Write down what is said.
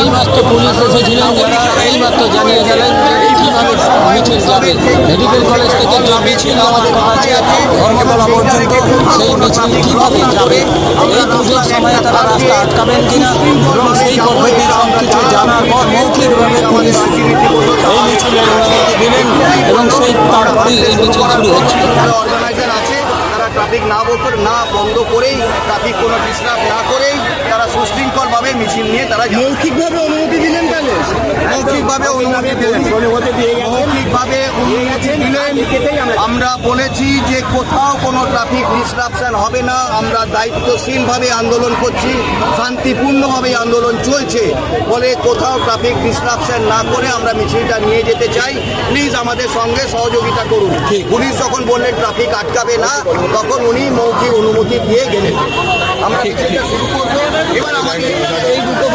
এইমাত্র পুলিশ এসেছিলেন, যারা এইমাত্র জানিয়ে গেলেন যে কীভাবে মিছিল যাবে। মেডিকেল কলেজ থেকে যে মিছিল আমাদের কাছে ধর্মতলা পর্যন্ত, সেই মিছিল কীভাবে যাবে, এই পুজোর সময় তারা রাস্তা আটকাবেন কিনা এবং সেই পদ্ধতি সব কিছু জানার পর মৌখিকভাবে পুলিশ এই মিছিলের অনুমতি দিলেন এবং সেই তারপরেই এই মিছিল শুরু হচ্ছে। অর্গানাইজার আছে, তারা ট্রাফিক না বন্ধ করেই, ট্রাফিক কোনো ডিস্টার্ব না করেই তারা সুশৃঙ্খলভাবে মিছিল নিয়ে তারা মৌখিকভাবে অনুমতি দিলেন। তাহলে মৌখিকভাবে অনুমতি দিলেন। আমরা বলেছি যে কোথাও কোনো ট্রাফিক ডিস্ট্রাকশন হবে না। আমরা দায়িত্বশীলভাবে আন্দোলন করছি, শান্তিপূর্ণভাবে আন্দোলন চলছে বলে কোথাও ট্রাফিক ডিস্ট্রাকশন না করে আমরা মিছিলটা নিয়ে যেতে চাই। প্লিজ আমাদের সঙ্গে সহযোগিতা করুন। পুলিশ যখন বললেন ট্রাফিক আটকাবে না, তখন উনি মৌখিক অনুমতি দিয়ে গেলেন। আমরা মিছিলটা শুরু করবো। এবার আমাদের এই দুটো